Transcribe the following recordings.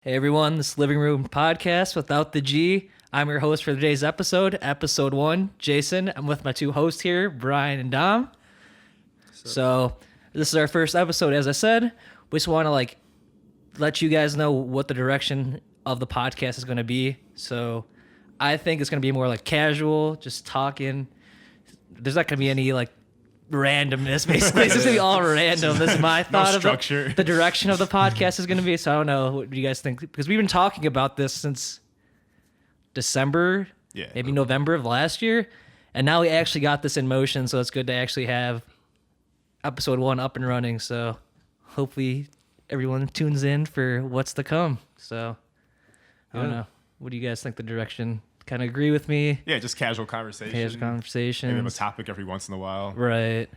Hey everyone, this is Living Room Podcast without the G. I'm your host for today's episode 1, Jason. I'm with my two hosts here, Brian and Dom. So this is our first episode, as I said. We just want to let you guys know what the direction of the podcast is going to be. So I think it's going to be more like casual, just talking. There's not going to be any randomness, basically. It's just gonna be all random. This is my thought of the direction of the podcast is gonna be. So I don't know, what do you guys think? Because we've been talking about this since December, maybe November of last year, and now we actually got this in motion. So it's good to actually have episode 1 up and running. So hopefully everyone tunes in for what's to come. So I don't know. What do you guys think the direction? Kind of agree with me? Yeah, just casual conversation. And then a topic every once in a while. Right.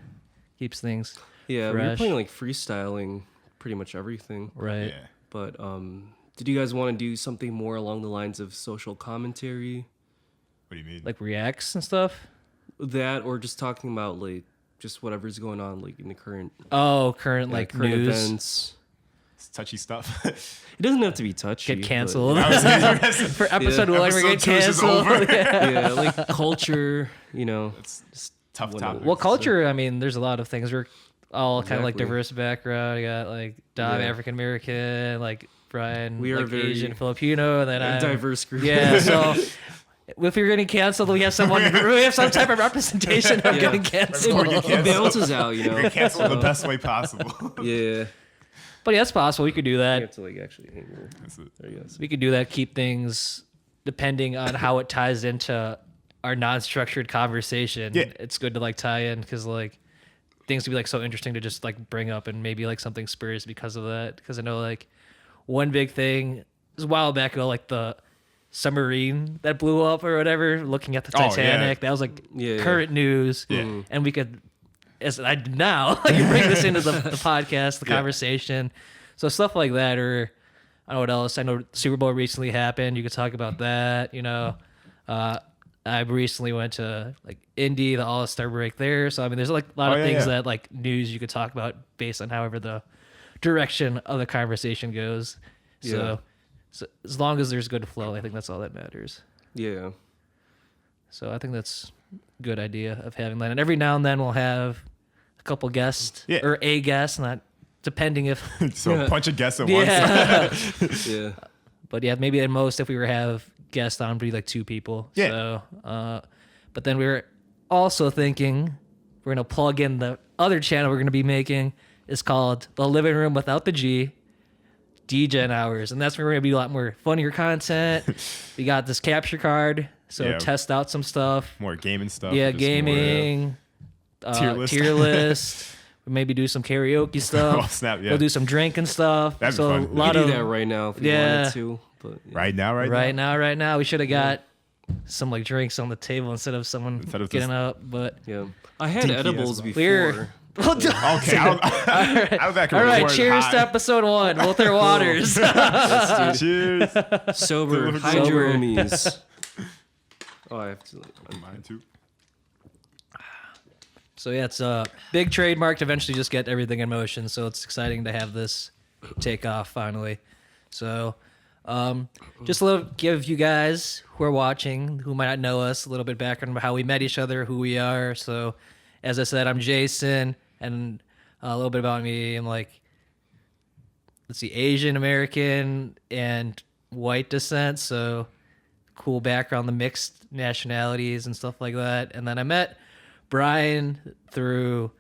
Keeps things fresh. We were playing freestyling pretty much everything. Right. Yeah. But did you guys want to do something more along the lines of social commentary? What do you mean? Like reacts and stuff? That, or just talking about just whatever's going on in the current current current news events. It's touchy stuff. It doesn't have to be touchy. Get canceled. For For episode 1, we're getting canceled. Yeah, culture, It's just tough topics. Well, culture, I mean, there's a lot of things. We're all kind of Exactly. diverse background. You got Dom, Yeah. African American, Brian, We are very Asian, Filipino, and then a I'm diverse group. Yeah, so if you're getting canceled, we have some type of representation of getting canceled. It balances out, Get canceled the best way possible. Yeah. But yeah, it's possible. We could do You that. have to actually angle. That's it. There you go. We could do that. Keep things depending on how it ties into our non-structured conversation. Yeah. It's good to tie in because things would be so interesting to just bring up, and maybe something spurs because of that. Because I know one big thing was a while back ago, the submarine that blew up or whatever. Looking at the Titanic, that was current news, and we could. As I do now, bring this into the podcast, the conversation. So stuff like that, or I don't know what else. I know Super Bowl recently happened. You could talk about that. I recently went to Indy, the All-Star break there. So I mean, there's a lot of things that news you could talk about based on however the direction of the conversation goes. So as long as there's good flow, I think that's all that matters. Yeah. So I think that's a good idea of having that. And every now and then we'll have a couple guests or a guest, not depending if. So a bunch of guests at once. Yeah. But yeah, maybe at most if we were to have guests on, it'd be 2 people. Yeah. So, but then we were also thinking we're going to plug in the other channel we're going to be making. It's called The Living Room Without the G. D-Gen Hours, and that's where we're gonna be a lot more funnier content. We got this capture card, so test out some stuff. More gaming stuff. Yeah, just gaming. Tier list. Tier list. We maybe do some karaoke stuff. Oh, snap, yeah. We'll do some drinking stuff. That'd be so fun. a We lot You of could do that right now if you wanted to. But Right now. right now. We should have got some drinks on the table instead of someone getting up. But yeah, I had edibles before. we're Okay. All right. Cheers to episode 1. Both their waters. Cheers. Sober hydro homies. Oh, I have to Mine too. So yeah, it's a big trademark to eventually just get everything in motion. So it's exciting to have this take off finally. So just give you guys who are watching, who might not know us, a little bit background about how we met each other, who we are. So as I said, I'm Jason, and a little bit about me. I'm Asian American and white descent. So cool background, the mixed nationalities and stuff like that. And then I met Brian through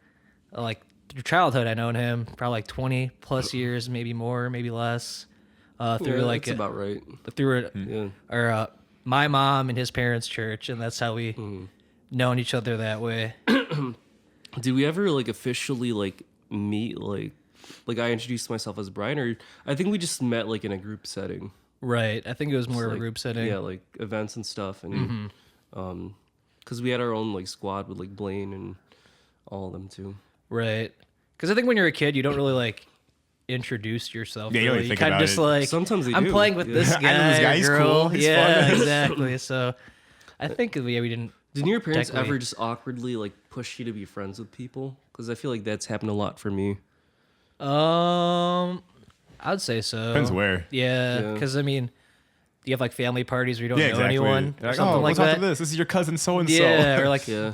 childhood. I known him probably 20 plus years, maybe more, maybe less. Through that's about right. Through my mom and his parents' church, and that's how we known each other that way. Did we ever officially meet? I introduced myself as Brian, or I think we just met in a group setting. Right. I think it was more of a group setting. Yeah, events and stuff, and because we had our own squad with Blaine and all of them too. Right. Because I think when you're a kid, you don't really introduce yourself. Yeah, you don't really. think kind of about just it. Sometimes they I'm do. playing with this guy. I know this guy. He's girl. cool. He's yeah, fun. exactly. So I think we didn't. Didn't your parents technically- ever just awkwardly push you to be friends with people? Because I feel like that's happened a lot for me. I I'd say so. Depends where. Yeah, Yeah. because I mean, you have like family parties where you don't Yeah, know exactly. anyone They're or like, something oh, like go talk that. to this. This is your cousin so and so. Yeah, or like Yeah.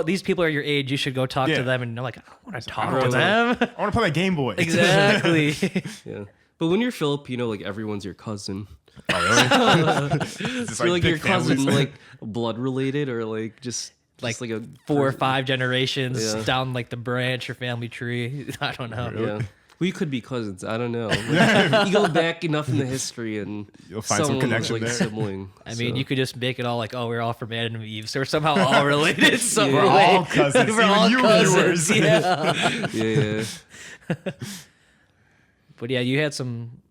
these people are your age. You should go talk Yeah. to them, and they're like, I want to talk I to them. I want to play that Game Boy. Exactly. Yeah. But when you're Filipino, like everyone's your cousin. Oh, really? It's just You're like your big cousin, families. like blood related, or like just Like a 4 or 5 generations Yeah. down like the branch or family tree. I don't know. Yeah. We could be cousins. I don't know. Like, you go back enough in the history, and You'll find some someone was, connection like there. a sibling. I mean, so. you could just make it all like, oh, we're all from Adam and Eve, so we're somehow all related. some We're way. all cousins. We're Even all you cousins. viewers. Yeah. Yeah. But yeah, you had some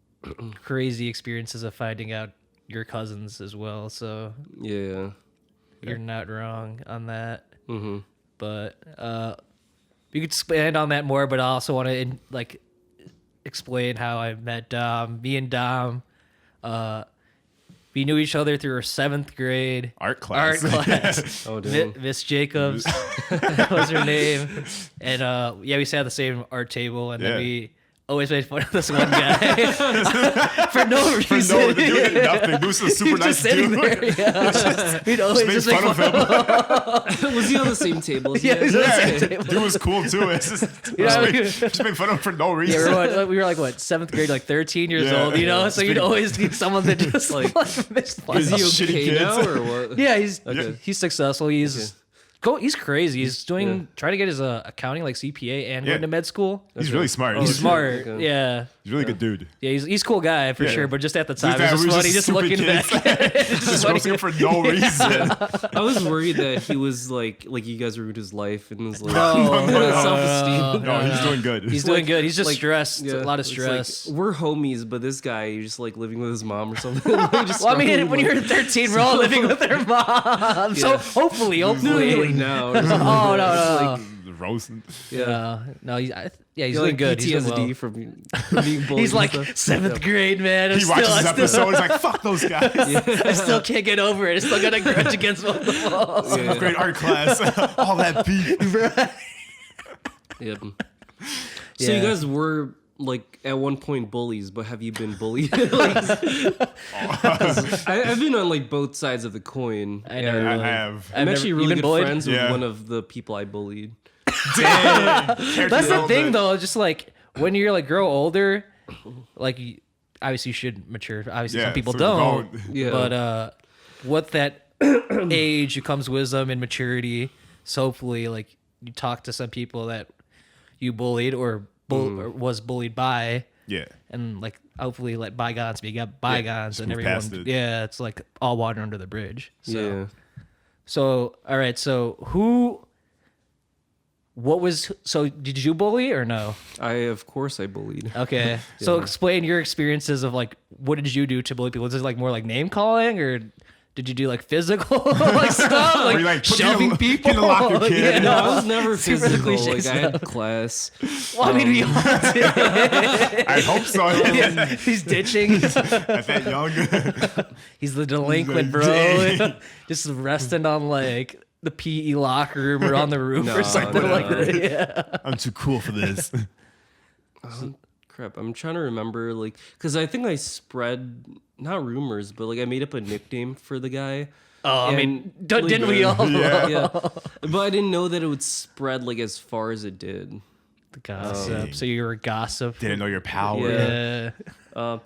crazy experiences of finding out your cousins as well, so Yeah. you're not wrong on that. Mm-hmm. But you could expand on that more. But I also want to like explain how I met Dom. Me and Dom, we knew each other through our 7th grade Art class. Oh, damn. Miss Jacobs was her name, and yeah, we sat at the same art table, and then Yeah. we always made fun of this one guy for no reason. For no, the dude did nothing. Dude was a super He was nice just sitting dude. there. Yeah. We'd always Made just make fun of him. Was he on the same table as Yeah, you? he was on the Yeah, same table. dude was cool too. It's just, You know, just made fun of him for no Yeah, reason. we were like what 7th grade, like 13 years Yeah, old, you know. yeah. So you'd always need someone that just like makes fun. Is of he him. Shitty okay kids. now or what? Yeah, he's Okay. he's successful. He's crazy. He's doing trying to get his accounting like CPA and Yeah. going to med school. He's really smart. He's shit. smart. Okay. Yeah. He's a really good dude. Yeah, he's a cool guy for Yeah. sure. But just at the time, that it was we just were funny. Just stupid looking kids. back, it's just Just funny. roasting him for no reason. I was worried that he was like you guys ruined his life and was like No, self-esteem. No, he's doing good. He's doing good. He's just like, stressed. Yeah, A lot of it's stress. Like, we're homies, but this guy, you're just like living with his mom or something. Like, just Well, I mean, struggling when with- you're 13, we're all living with their mom. So hopefully. like now. Or something. Oh no. The roasting. No, he's He's doing like good. PTSD He's doing well. from being bullied. He's like and stuff. 7th grade, man. He watches this episode. He's like, "Fuck those guys." I still can't get over it. I still got a grudge against both of them. Yeah. Great art class. All that beef. Yep. So Yeah. you guys were like at one point bullies, but have you been bullied? Like, I've been on like both sides of the coin. I know. I have. I'm I've actually never- really you've been good bullied? friends with Yeah. one of the people I bullied. That's the thing, though. Just like when you're like grow older, like obviously you should mature. Obviously, Yeah, some people so don't. Yeah. But with that age comes wisdom and maturity. So hopefully, like you talk to some people that you bullied or was bullied by, Yeah. and like hopefully let bygones be bygones, and move past everyone. it. Yeah, it's like all water under the bridge. So. Yeah. So, all right. So, so did you bully or no? Of course I bullied. Okay. So, explain your experiences of like, what did you do to bully people? Was it like more like name calling or did you do like physical like stuff? Like, you, like, put me shoving in people? the locker, kid. Yeah. No, I was never Super physical. cliche Like I had stuff. class. Well, I mean, we all did. I hope so. Yeah, he's ditching. At that young. He's the delinquent, bro. Dang. Just resting on like the PE locker room or on the roof No, or something like no. that. Yeah. I'm too cool for this. Crap, I'm trying to remember, like, because I think I spread not rumors, but like I made up a nickname for the guy. Oh, I mean, And, didn't we all? Yeah. Yeah, but I didn't know that it would spread like as far as it did. The gossip. So you were a gossip. Didn't know your power. Yeah. Yeah.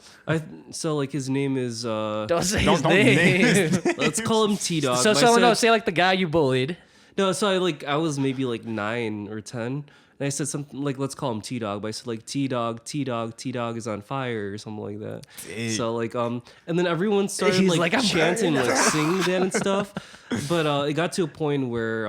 So like his name is Don't say Don't his name name. his let's call him T Dog. So no, say like the guy you bullied. No, so I was maybe like 9 or 10. And I said something like, let's call him T Dog. But I said like T Dog is on fire or something like that. Dang. So like and then everyone started He's like, like, "I'm chanting, like singing that and stuff. But it got to a point where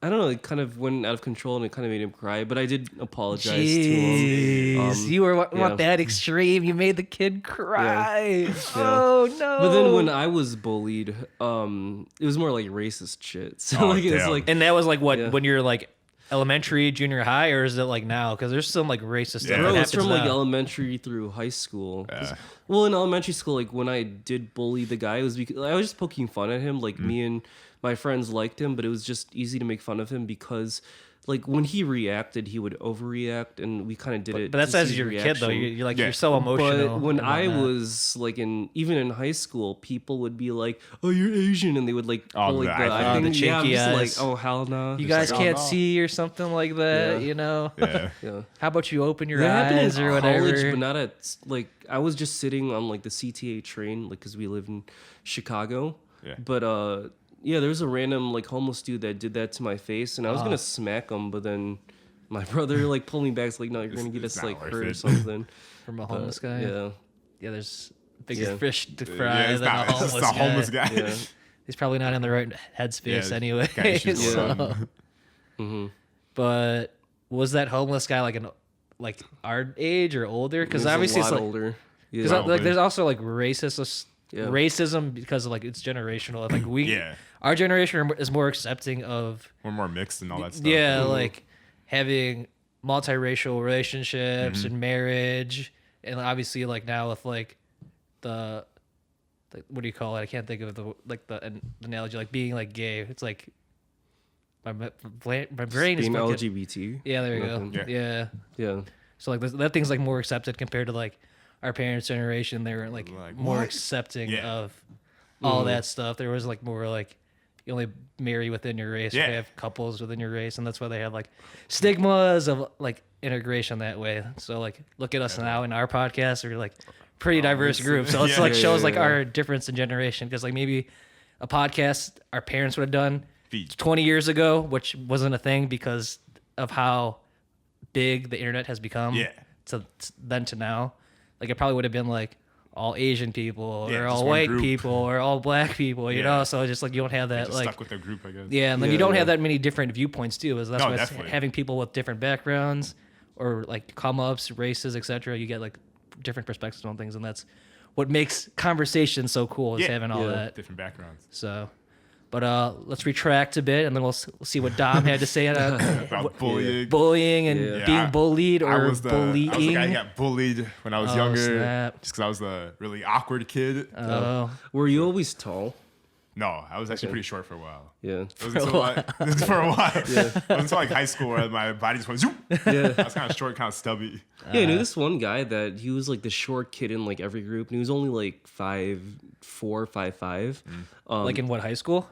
I don't know, it kind of went out of control and it kind of made him cry. But I did apologize to him. Jeez, you were yeah. not that extreme. You made the kid cry. Oh no! But then when I was bullied, it was more like racist shit. So Oh, like it's damn. like and that was like what Yeah. when you're like elementary, junior high, or is it like now? Because there's some like racist stuff. Yeah. that bro, it's happens from like now. elementary through high school. Well, in elementary school, like when I did bully the guy, it was because I was just poking fun at him. Like me and my friends liked him, but it was just easy to make fun of him because like when he reacted, he would overreact, and we kind of did it. But that's to as see you're a his kid, though. reaction. You're like Yeah. you're so emotional. But when and I whatnot. was like even in high school, people would be like, "Oh, you're Asian," and they would like Oh, pull like the the eyebrow. I think, The yeah, I'm chinky just eyes. like, "Oh hell no." you It's guys like, oh, can't no. see or something like that, Yeah. you know. Yeah. Yeah. How about you open your That happened eyes in or college, whatever? but not at like I was just sitting on like the CTA train, like because we live in Chicago. Yeah. But yeah, there was a random like homeless dude that did that to my face, and I was gonna smack him, but then my brother like pulled me back. It's like, no, you're gonna get It's us not like worth hurt or it. something. From a But, homeless guy. Yeah. Yeah, there's bigger Yeah. fish to fry Yeah, it's than not. a It's just homeless a guy. homeless guy. Yeah. He's probably not in the right headspace Yeah, anyway. got issues going so- on. But was that homeless guy like our age or older? Because He was obviously a it's lot like older. Yeah. because like Probably. there's also like Yeah. racism because of like it's generational. Like Yeah. our generation is more accepting of We're more mixed and all that stuff. yeah, like having multiracial relationships and marriage, and obviously like now with like the what do you call it? I can't think of the analogy, like being like gay. It's like my brain is being fucking, LGBT. yeah, there you Nothing. go. Yeah. Yeah. So like that thing's like more accepted compared to like our parents' generation. They were like Like, more what? accepting Yeah. of all that stuff. There was like more like you only marry within your race. Yeah. You have couples within your race, and that's why they have like stigmas of like integration that way. So like look at us now in our podcast. We're like pretty diverse it's- group. So it's yeah. like Yeah, shows yeah, like yeah. our difference in generation because like maybe a podcast our parents would have done Feed. 20 years ago, which wasn't a thing because of how big the internet has become. Yeah. To then to now, like it probably would have been like all Asian people Yeah, or just all one white group. people or all black people, you Yeah. know. So it's just like you don't have that Just like stuck with their group, I guess. yeah, and then Yeah, you don't yeah. have that many different viewpoints too. Is that's No, why it's definitely. having people with different backgrounds or like come ups, races, etc. You get like different perspectives on things, and that's what makes conversation so cool. Is Yeah. having all Yeah. that. Different backgrounds. So, but let's retract a bit, and then we'll see what Dom had to say About bullying. bullying and Yeah. being I- bullied I or was the bullying. guy who got bullied when I was Oh, younger. snap. Just because I was the really awkward kid. Oh, Were you always tall? No, I was actually pretty short for a while. Yeah. It was until for a while. It was until like high school where my body just went zoop. Yeah. I was kind of short, kind of stubby. Yeah, I knew this one guy that he was like the short kid in like every group, and he was only like 5'4", 5'5", like in what high school?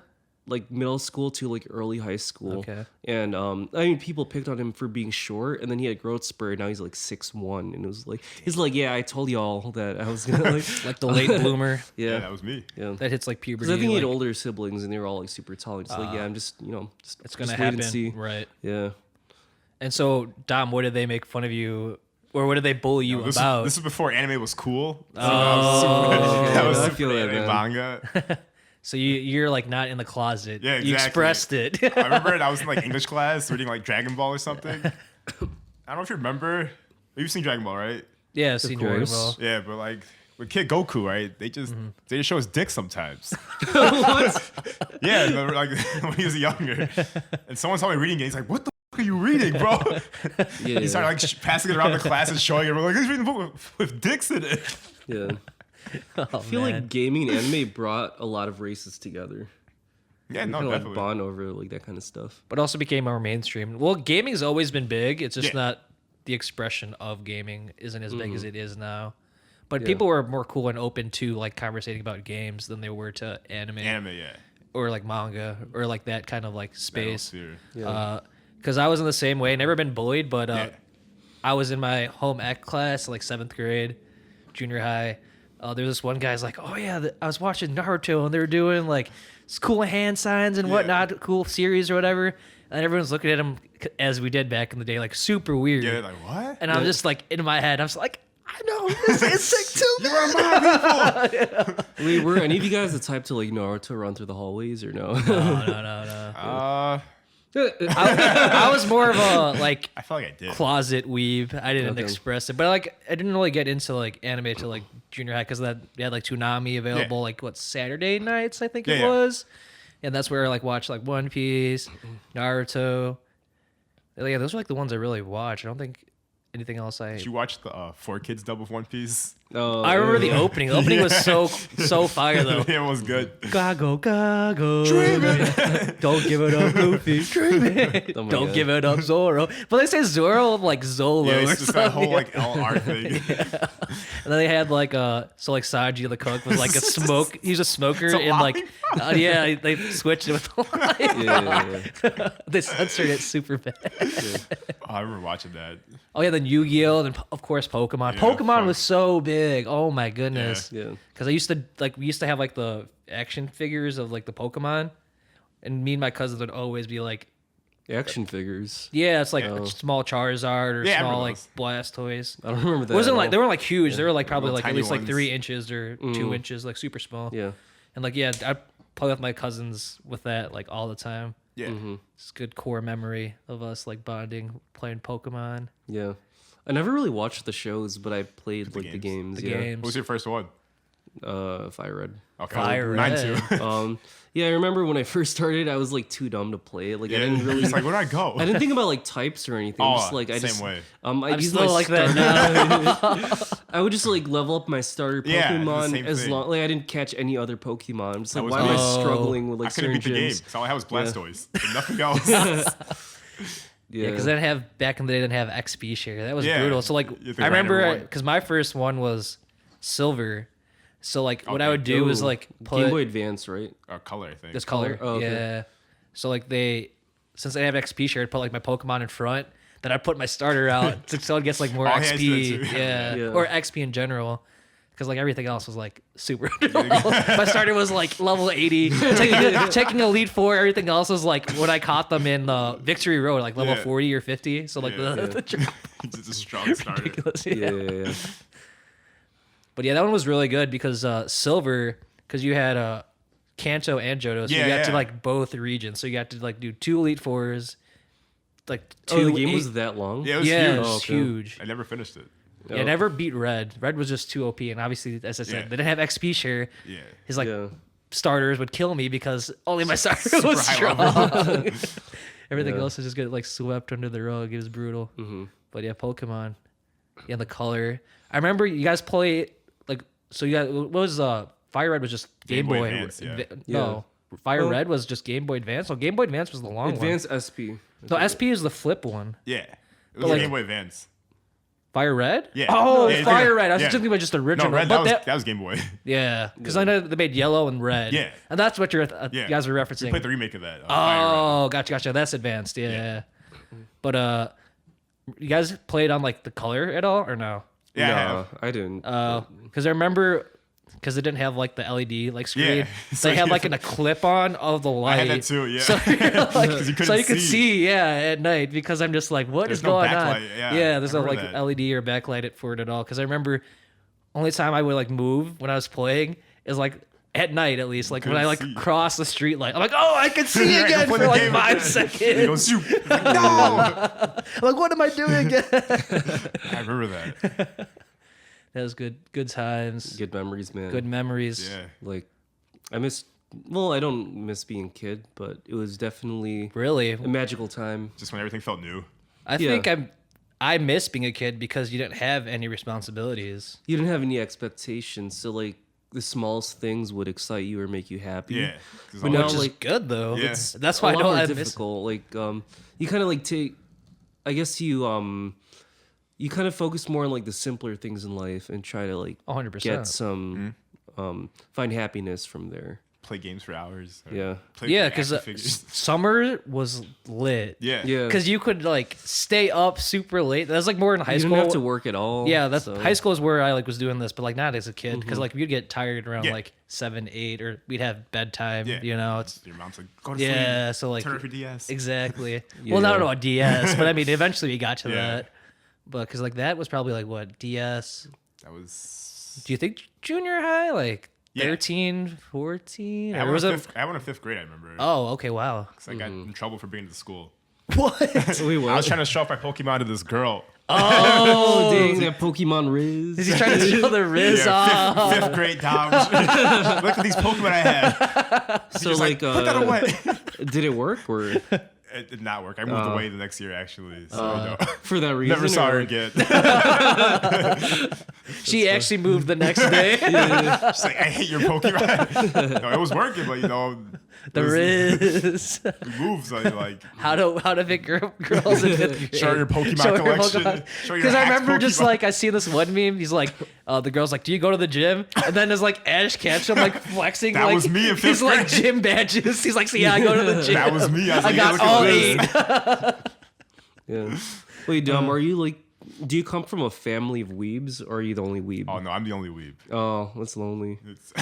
like middle school to like early high school. Okay. And I mean, people picked on him for being short, and then he had growth spurt. Now he's like 6'1", and it was like he's like, yeah, I told y'all that I was gonna like, Like the late bloomer Yeah, yeah, that was me. yeah. that hits like puberty. Because I think he had like, older siblings, and they were all like super tall. It's like, yeah, I'm just just it's gonna just happen, wait and see. right? Yeah. And so, Dom, what did they make fun of you, or what did they bully you This about? is before anime was cool. So Oh, that was I super feel that, anime man. manga. So you're like not in the closet. Yeah, You exactly. expressed it. I remember I was in like English class reading like Dragon Ball or something. I don't know if you remember. You've seen Dragon Ball, right? Yeah, seen Dragon course. Ball. Yeah, but like with Kid Goku, right? They just show his dick sometimes. What? Yeah, like when he was younger. And someone saw me reading it. He's like, "What the fuck are you reading, bro?" Yeah. He started like passing it around the class and showing it. We're like, "He's reading a book with dicks in it." Yeah. Oh, I feel like gaming and anime brought a lot of races together. Yeah, We no, kind of like definitely. bond over like that kind of stuff. but also became more mainstream. Well, gaming's always been big. It's just Yeah. not the expression of gaming isn't as big as it is now. But Yeah. people were more cool and open to like conversating about games than they were to anime, Anime, yeah. or like manga or like that kind of like space. Sphere. Because I was in the same way. Never been bullied, but Yeah. I was in my home ec class, like 7th grade, junior high. There's this one guy's like, oh yeah, I was watching Naruto and they were doing like cool hand signs and whatnot, cool series or whatever. And everyone's looking at him as we did back in the day, like super weird. Yeah, like what? And I'm just like in my head, I'm just like, I know this is sick too. You are my people. Wait, were any of you guys the type to like Naruto run through the hallways or no? No. I was more of a like I felt like I did. closet weeb. I didn't Okay. express it, but like I didn't really get into like anime till like junior high because that they had like Toonami available like what Saturday nights I think it Yeah. was, and that's where I like watched like One Piece, Naruto. Yeah, those are like the ones I really watched. I don't think anything else. Did you watch the 4 Kids dub of One Piece? I remember the opening. The opening was so fire though. Yeah, it was good. Gago, don't give it up, Luffy. Dreaming. Oh my Don't God. give it up, Zoro. But they say Zoro like Zolo Yeah, or it's just something. that whole like LR thing. And then they had like so like Sanji the cook was like a smoke. He's a smoker a and like lollipop. they switched it with the line. Yeah. They censored it super bad. Oh, I remember watching that. Oh yeah, then Yu-Gi-Oh, and of course Pokemon. Yeah, Pokemon fuck. was so big. Oh my goodness. Yeah. Because I used to we used to have like the action figures of like the Pokemon, and me and my cousins would always be like, Action figures. yeah, it's like Oh. a small Charizard or Yeah, I small remember like those. Blastoise. I don't remember that. It wasn't at like all. they weren't like huge. They were like probably Little like at tiny least like ones. 3 inches or 2 inches, like super small. Yeah. And like yeah, I play with my cousins with that like all the time. Yeah. It's a good core memory of us like bonding, playing Pokemon. Yeah. I never really watched the shows, but I played like the games. The yeah. games. What was your first one? Fire Red. Okay. Fire Mine Red. too. Yeah, I remember when I first started, I was like too dumb to play it. Like I Yeah, didn't really. It's like, where do I go? I didn't think about like types or anything. Oh, Just like I same just, way. I I'm used still my like that starter- now. I would just like level up my starter Yeah, the Pokemon same as thing. long like I didn't catch any other Pokemon. I'm just like, was why am I me. struggling with I like couldn't certain beat the game. gyms? So all I had was Yeah. Blastoise. And nothing else. Yeah, because they didn't have back in the day. They didn't have XP share. That was Yeah. brutal. So like You have to I grind every remember one. because my first one was silver. So like what I Okay. would do was Ooh, like put Game Boy Advance, right? Color, I think. this color. Oh, okay. Yeah. So like since they have XP share, I'd put like my Pokemon in front. Then I'd put my starter out so it gets like more Oh, yeah, I used to do XP. that too. Yeah. Yeah. Or XP in general. Because like everything else was like super underleveled. My starter was like level 80. Taking Elite Four, everything else was like when I caught them in the Victory Road, like level Yeah. 40 or 50. So like Yeah. the drop It's a strong starter. ridiculous. Yeah. But yeah, that one was really good because silver, because you had Kanto and Johto, so you Yeah, got to yeah. like both regions. So you got to like do 2 Elite Fours, like 2. Oh, the game was that long? Yeah, it was yeah, huge. it was Oh, okay. huge. I never finished it. Yeah, never beat Red. Red was just too OP, and obviously, as I said, Yeah. they didn't have XP share. Yeah. His like Yeah. starters would kill me because only my starter Super was high strong. level. Everything Yeah. else is just get like swept under the rug. It was brutal. But yeah, Pokemon. Yeah, the color. I remember you guys play like so. You guys what was Fire Red was just Game, Game Boy Boy. Advance, yeah. No, Fire Oh. Red was just Game Boy Advance. So Game Boy Advance was the long Advance SP. one. No, SP is the flip one. Yeah. It was like- a Game Boy Advance. Fire Red. Yeah. Oh, Yeah, Fire yeah. Red. I was Yeah. just thinking about just the No, original. Red, but that was Game Boy. yeah, because I know they made yellow and red. Yeah. and that's what you Yeah. guys were We referencing. played the remake of that. Fire Oh, gotcha. That's advanced. Yeah. But you guys played on like the color at all or no? Red. Yeah. I No, have. I didn't. Because I remember because they didn't have like the LED like screen. Yeah. So They had you- like a clip on of the light. I had that too, yeah. So, you're like, 'Cause you so couldn't you could see. see, at night because I'm just like, what is There's no going on? backlight, yeah, there's I no like remember that. LED or backlight for it at all. Because I remember only time I would like move when I was playing is like at night at least, like when I like couldn't see. cross the street light. I'm like, oh, I can see Yeah, again you play for the like game 5 again. seconds. It goes, shoot. It's like, no! I'm like, what am I doing again? I remember that. That was good times, Good memories, man. good memories. Yeah. Like, I miss. Well, I don't miss being a kid, but it was definitely Really, a magical time. Just when everything felt new. I Yeah. think I miss being a kid because you didn't have any responsibilities. You didn't have any expectations, so like the smallest things would excite you or make you happy. Yeah. 'Cause But all now, that- Which is like, good though. Yeah. That's why I a lot know more I miss. difficult. Like, you kind of like take. I guess you kind of focus more on like the simpler things in life and try to like 100%. get some find happiness from there. play games for hours. or Yeah. play Yeah, action because figures. summer was lit. Yeah. Yeah. Because you could like stay up super late. That's like more in high You school. didn't have to work at all. Yeah, that's so- high school is where I like was doing this, but like not as a kid because like we'd get tired around Yeah. like 7, 8, or we'd have bedtime. Yeah. You know, it's Your mom's like, go to yeah. sleep. So like Turn off your DS. exactly. Well, not Yeah. on DS, but I mean, eventually we got to Yeah. that. But because like that was probably like what DS. That was. Do you think junior high like Yeah. 13, 14? I Or went, was in it? fifth, I went in 5th grade, I remember. Oh, okay, wow. 'Cause I got in trouble for being to school. What? Wait, what? I was trying to show off my Pokemon to this girl. Oh, dang, that Pokemon Riz. Is he trying to steal the Riz off? Yeah, fifth grade, Dom. Look at these Pokemon I have. So Just like, put that away. did it work or? It did not work. I moved away the next year, actually. So For that reason. never saw her or- again. She actually moved the next day. She's like, I hate your Pokemon. No, it was working, but The Riz. moves like how to pick girls in fifth grade. show your Pokemon Show her collection. Pokemon. Show your Because I hacked remember just Pokemon. like I see this one meme. He's like, the girl's like, "Do you go to the gym?" And then there's like Ash Ketchum like flexing. That like, was me in fifth He's like grade. gym badges. He's like, "See, yeah, I go to the gym." That was me. I was I like, got look all at this. 8. Yeah. Wait, Dom, are you like? Do you come from a family of weebs, or are you the only weeb? Oh no, I'm the only weeb. Oh, that's lonely. It's,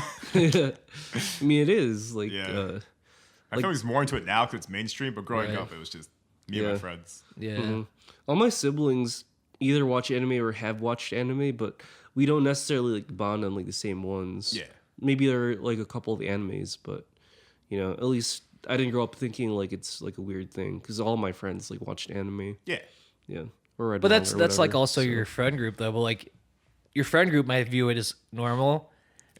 I mean, it is like. Yeah. I feel like more into it now because it's mainstream, but growing Right. up, it was just me and Yeah. my friends. Yeah. All my siblings either watch anime or have watched anime, but we don't necessarily like bond on like the same ones. Yeah. Maybe there are like a couple of animes, but at least I didn't grow up thinking like it's like a weird thing because all my friends like watched anime. Yeah. Yeah. Or read But that's manga or like whatever, also so- your friend group though. But like your friend group might view it as normal,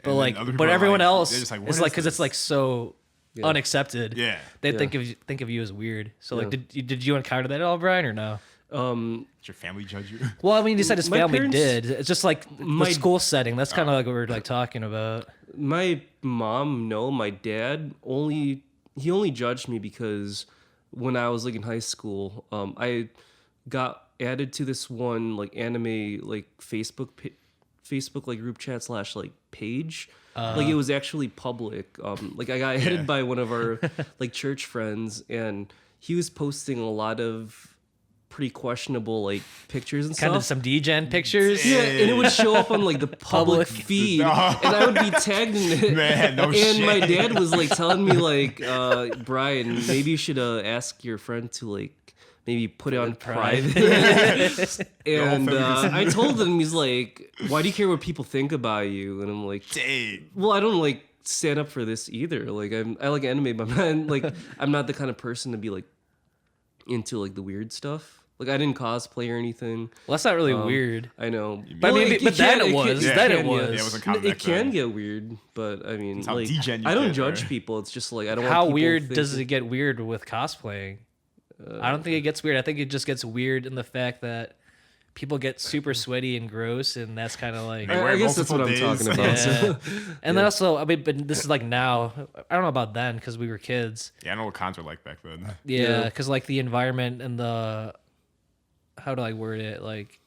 but And then like other people but are everyone like- else they're just like, what is is like because it's this? like so unaccepted. Yeah. They Yeah. think of you as weird. So like, Yeah. did you encounter that at all, Brian, or no? Did your family judge you? Well, I mean, you said his My family parents- did. It's just like My- the school setting. That's kind of like what we're like talking about. My mom, no. My dad he only judged me because when I was like in high school, I got added to this one like anime like Facebook like group chat / like page. Like it was actually public. Like I got added by one of our like church friends, and he was posting a lot of pretty questionable like pictures and Kind stuff. of some DGen pictures. Yeah, and it would show up on like the public Public. feed, No. and I would be tagged in it. Man, no and shit. my dad was like telling me like, Brian, maybe you should ask your friend to like maybe put it on private. And I told him, he's like, why do you care what people think about you? And I'm like, Dang. well, I don't like stand up for this either. Like I like anime, but I'm not the kind of person to be like into like the weird stuff. Like I didn't cosplay or anything. Well, that's not really weird. I know, But I mean, but then can- it was. yeah. Then can, it yeah. was. Yeah, it wasn't common It back can then. get weird, but I mean, how like, degen you I don't get, judge right? people. It's just like I don't. How want people weird does thinking- it get weird with cosplaying? I don't think it gets weird. I think it just gets weird in the fact that people get super sweaty and gross, and that's kind of like. They wear I guess that's what I'm multiple talking days. about. Yeah. And then also, I mean, but this is like now. I don't know about then because we were kids. Yeah, I know what cons were like back then. Yeah, because like the environment and the, how do I word it? Like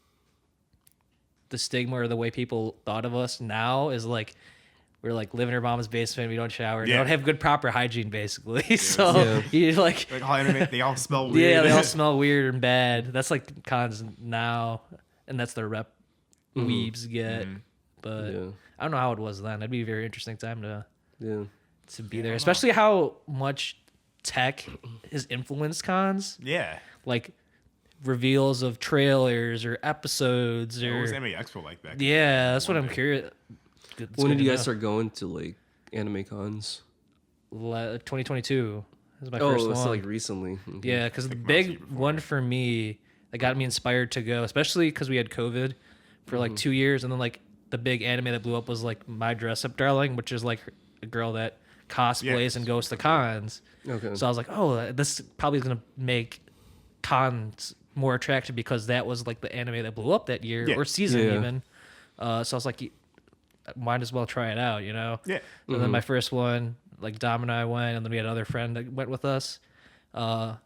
the stigma or the way people thought of us now is like we're like living in our mom's basement. We don't shower. We Yeah. don't have good proper hygiene basically. So you like. Like all anime, they all smell weird. Yeah, they all smell weird and bad. That's like cons now, and that's the rep weebs get. But Yeah. I don't know how it was then. That'd be a very interesting time Yeah. to be there, especially how much tech has influenced cons, Yeah. like reveals of trailers or episodes What was or Anime Expo like back? yeah. That's what I'm curious. It's When good did you to guys know. start going to like anime cons? 2022 was my Oh, first it's one. like recently. Okay. Yeah, because the Like months big before. one for me that got me inspired to go, especially because we had COVID for like 2 years, and then like the big anime that blew up was like My Dress Up Darling, which is like a girl that cosplays and goes to cons. Okay. So I was like, oh, this probably is gonna make cons more attractive because that was like the anime that blew up that year Yeah. or season Yeah. even. So I was like, might as well try it out, you know? Yeah. And then my first one, like Dom and I went, and then we had another friend that went with us. And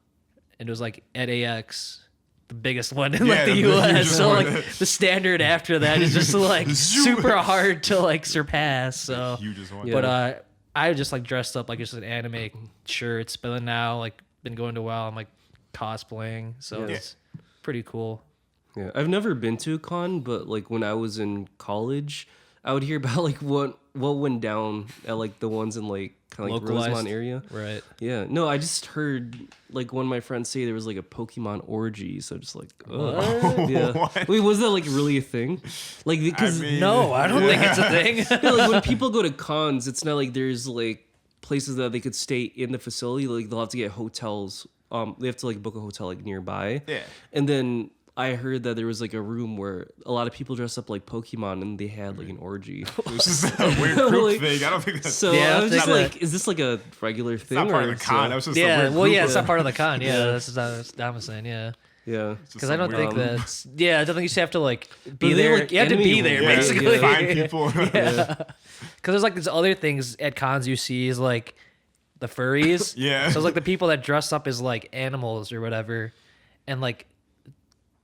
it was like at AX, the biggest one in like Yeah, the the US. hugest So one. like the standard after that is just like super hard to like surpass. So, Hugest one. Yeah. but I just like dressed up like just an anime shirts. But then now like been going to a while. I'm like cosplaying, so Yeah. it's pretty cool. Yeah, I've never been to a con, but like when I was in college, I would hear about like what went down at like the ones in like kind of like Localized. Rosemont area. Right. Yeah, no, I just heard like one of my friends say there was like a Pokemon orgy, so just like, ugh. Yeah. What? Wait, was that like really a thing? Like because I mean- No, I don't think it's a thing. no, like when people go to cons, it's not like there's like places that they could stay in the facility. Like they'll have to get hotels. They have to like book a hotel like nearby. Yeah. And then I heard that there was like a room where a lot of people dressed up like Pokemon and they had like an orgy. It's just a weird group Like, thing. I don't think that's. So Yeah, I was I just think like, is this like a regular It's thing? not part or of the con. That was just a Yeah, weird well, group. yeah, it's not part of the con. Yeah, that's what I'm saying. Yeah, Yeah. It's just because I some don't weird- think that's. Yeah, I don't think you just have to like be they there. like You have to be enemy there rules. Yeah, basically. find people. Yeah, because there's like these other things at cons you see is like the furries. Yeah. So it's like the people that dress up as like animals or whatever, and like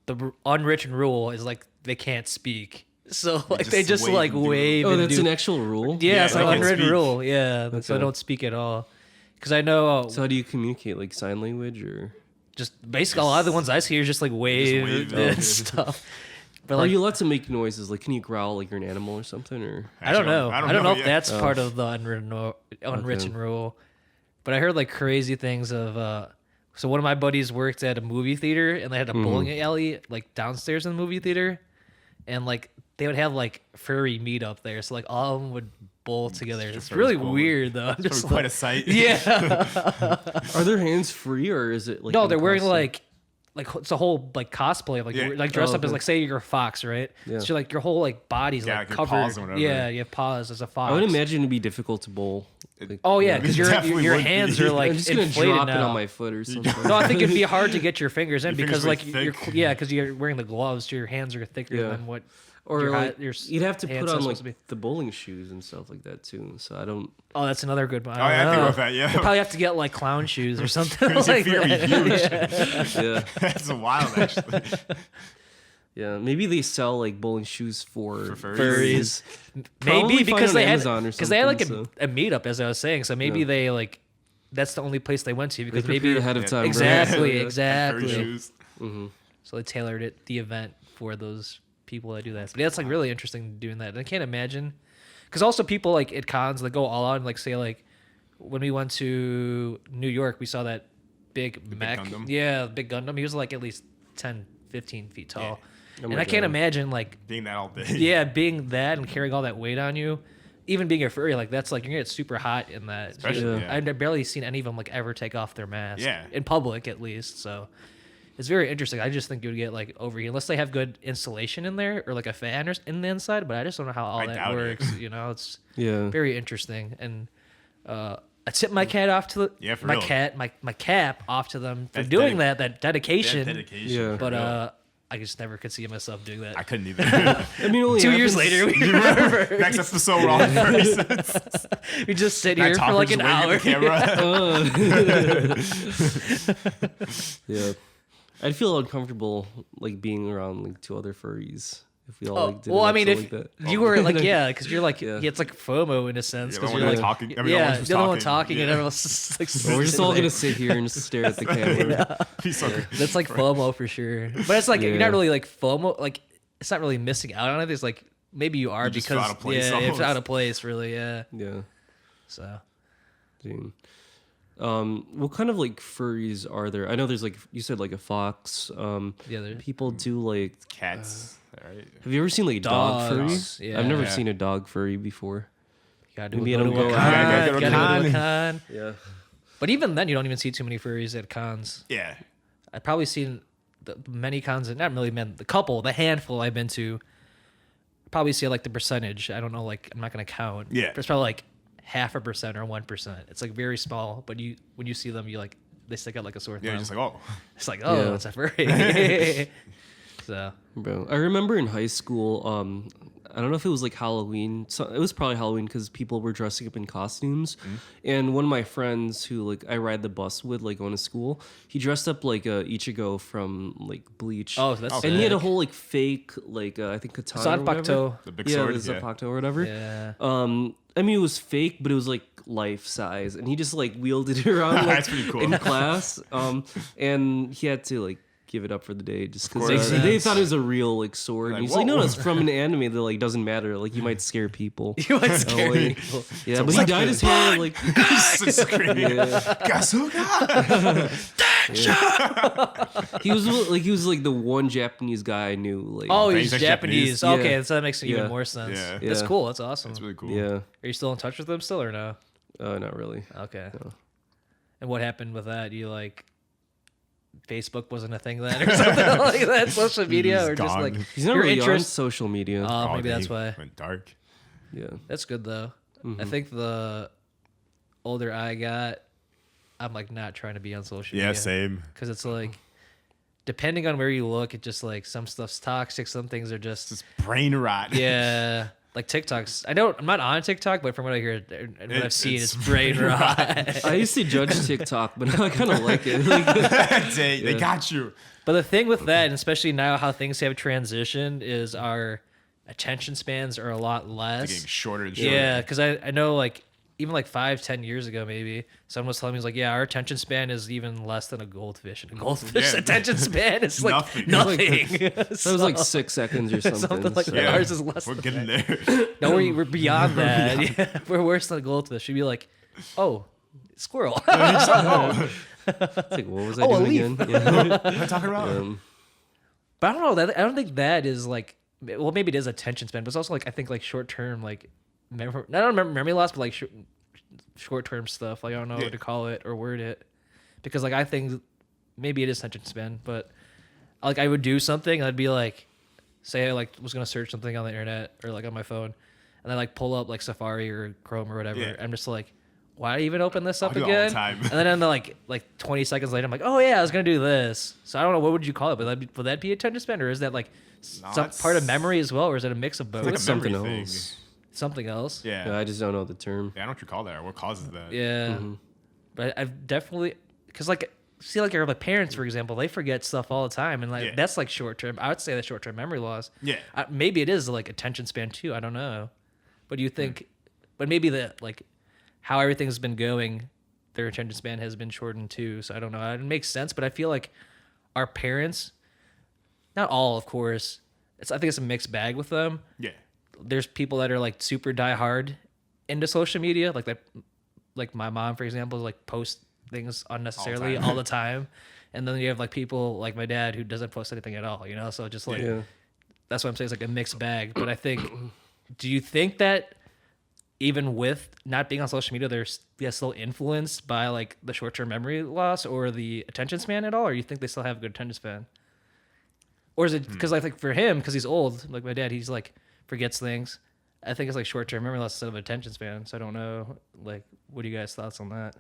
the unwritten rule is like they can't speak. So like they just just wave like and do it. wave. Oh, and that's do, an actual rule? yeah, Yeah, it's they an can't unwritten speak. rule. Yeah, so they Okay. don't speak at all. Because I know So how do you communicate? Like sign language or? just basically a lot of the ones I see are just like wave, wave, and yeah. stuff. But Are like, you allowed to make noises? Like, can you growl like you're an animal or something? Or I don't know. I don't know if yet. that's part of the unwritten rule. But I heard like crazy things of. So one of my buddies worked at a movie theater, and they had a bowling alley like downstairs in the movie theater, and like they would have like furry meet up there. So like all of them would bowl together. It's furries really bowling. weird though. I'm It's just quite like, a sight. yeah. are their hands free or is it like? No, in they're wearing costume? like it's a whole like cosplay of like Yeah. like dressed Oh, up as okay. like say you're a fox, right? Yeah. So like your whole like body's Yeah, like like your covered. paws or whatever. Yeah, you have paws as a fox. I would imagine it'd be difficult to bowl. Like, Oh yeah, It because your definitely your would be. hands are like I'm just gonna inflated drop it now. on my foot or something. No, I think it'd be hard to get your fingers in Your because fingers like really you're thick. yeah, because you're wearing the gloves, so your hands are thicker Yeah. than what. Or your like, your you'd have to hands put are on supposed like to be. the bowling shoes and stuff like that too. So I don't. Oh, that's another good one. Oh, yeah, I think about that. Yeah, You probably have to get like clown shoes or something Because like your feet that. are huge. Yeah, That's wild, actually. yeah. Maybe they sell like bowling shoes for For Furries. Probably Maybe find because on they had Amazon or because they had like something, a meetup as I was saying, so maybe Yeah. they like that's the only place they went to They because prepared maybe ahead of Yeah. time. right? exactly Yeah. Furry exactly. shoes. So they tailored it the event for those people that do that. But yeah, it's like really interesting doing that. And I can't imagine because also people like at cons they go all out and like say like when we went to New York we saw that big mech. Gundam? Yeah, big Gundam. He was like at least 10, 15 feet tall. Oh and my I can't God. imagine like Being that all day. yeah, being that and carrying all that weight on you, even being a furry, like that's like you're gonna get super hot in that. Especially, Yeah. yeah. I've barely seen any of them like ever take off their mask. Yeah. In public, at least. So it's very interesting. I just think you would get like overheat unless they have good insulation in there or like a fan or in the inside. But I just don't know how all I that doubt it. works. You know, it's Yeah. very interesting. And I tip my cat off to the Yeah, for my real. cat my cap off to them for That's doing dedic- that dedication. dedication. Yeah. But for real. I just never could see myself doing that. I couldn't either. I mean, only 2 years happens- later, we remember. Next episode, we're all furries. We just sit Matt here for Topper like just an waving at hour. the camera. Yeah, I'd feel uncomfortable like being around like two other furries if we all like did Well, an I mean, episode if like that. you were like, yeah, because you're like, Yeah. yeah, it's like FOMO in a sense, Yeah, because the you're one like, talking. I mean, yeah, the the other one talking, yeah. and everyone's just like, We're just sitting all there. gonna sit here and just stare at the camera. He's so good. That's like FOMO for sure. But it's like you're Yeah. not really like FOMO. Like it's not really missing out on it. It's like maybe you are You just feel because out of place yeah, it's almost. out of place, really. Yeah. Yeah, So dude. What kind of like furries are there? I know there's like you said like a fox. yeah, there's People do like. Cats. All right. Have you ever seen like dog Dogs, furries? yeah. I've never Yeah. seen a dog furry before. you gotta Maybe I go don't to a go con. out. Yeah, Gotta go to go a to a con. con. Yeah. But even then, you don't even see too many furries at cons. Yeah. I've probably seen many cons, not really the handful I've been to. Probably see like the percentage. I don't know, like I'm not gonna count. Yeah. There's probably like 0.5% or 1%. It's like very small, but when you see them, you like they stick out like a sore Yeah. thumb. Just like, oh. It's like, oh, Yeah. it's a furry. So Bro, I remember in high school, I don't know if it was like Halloween. So it was probably Halloween because people were dressing up in costumes. And one of my friends who like I ride the bus with, like going to school, he dressed up like Ichigo from like Bleach. oh, that's and he had a sick. whole like fake like I think katana. or whatever. Zanpakuto. The big Yeah, sword. the Yeah. Zanpakuto or whatever. Yeah. I mean, it was fake, but it was like life size, and he just like wielded it around like, That's pretty cool. in class. And he had to like give it up for the day just because course. they Makes thought it was a real like sword. Like, and he's like, no, whoa. it's from an anime that like doesn't matter. Like you might scare people. You might scare wait. people. Yeah, but he dyed his hair like. Just screaming. Yeah. Gasuga. He was like the one Japanese guy I knew. Like, Oh, He's he's like Japanese. Japanese. Okay, Yeah. so that makes even Yeah. more sense. Yeah. That's Yeah. cool. That's awesome. That's really cool. yeah, Are you still in touch with them still or no? not really. Okay. And what happened with that? You like Facebook wasn't a thing then or something like that. Social media He's or just gone. like He's not your really on interest. social media. Oh, maybe dang, that's why. went dark. Yeah. That's good though. I think the older I got, I'm like not trying to be on social Yeah, media. same. Because it's like, depending on where you look, it just like some stuff's toxic, some things are just Just brain rot. yeah. Like TikToks. I know I'm not on TikTok, but from what I hear and what I've seen, it's it's brain rot. I used to judge TikTok, but now I kind of like it. Like, They got you. But the thing with that, and especially now how things have transitioned, is our attention spans are a lot less. They're getting shorter and shorter. Yeah, because I know like even like 5-10 years ago maybe someone was telling me, like, yeah, our attention span is even less than a goldfish, and a goldfish Yeah. attention span is like Nothing. nothing. that was like 6 seconds or something. Something like so- that. Ours is less We're than getting there. no, we're beyond that. Yeah, we're worse than a goldfish. You'd be like, oh, squirrel. It's like, what was I Oh, a doing leaf. again? Yeah. What am I talking about? But I don't know. I don't think that is like. Well, maybe it is attention span, but it's also like I think like short term like. I don't remember memory loss, but like short term stuff. Like I don't know what to call it or word it, because like I think maybe it is attention span, but like I would do something and I'd be like, say I like was gonna search something on the internet or like on my phone, and I like pull up like Safari or Chrome or whatever. Yeah. I'm just like, why even open this up do that all the again? time. And then in the, like 20 seconds later, I'm like, oh yeah, I was gonna do this. So I don't know, what would you call it? Would that be attention span, or is that like some it's- part of memory as well, or is it a mix of both? Like a something memory thing. else. Something else. Yeah. Yeah, I just don't know the term. Yeah, I don't know what you call that or what causes that. Yeah. But I've definitely, because like, see, like your like parents, for example, they forget stuff all the time, and like Yeah. that's like short term. I would say that's short term memory loss. Yeah. Maybe it is like attention span too. I don't know. But do you think? But maybe that like how everything's been going, their attention span has been shortened too. So I don't know. It makes sense, but I feel like our parents, not all, of course. I think it's a mixed bag with them. Yeah. There's people that are like super diehard into social media, like that, like my mom, for example, like post things unnecessarily all the time. And then you have like people like my dad who doesn't post anything at all, you know? So just like, Yeah. that's what I'm saying. It's like a mixed bag. But I think, do you think that even with not being on social media, they're still influenced by like the short-term memory loss or the attention span at all? Or you think they still have a good attention span? Or is it because I think for him, because he's old, like my dad, he's like forgets things. I think it's like short-term memory loss instead of attention span. So I don't know. Like, what are you guys' thoughts on that?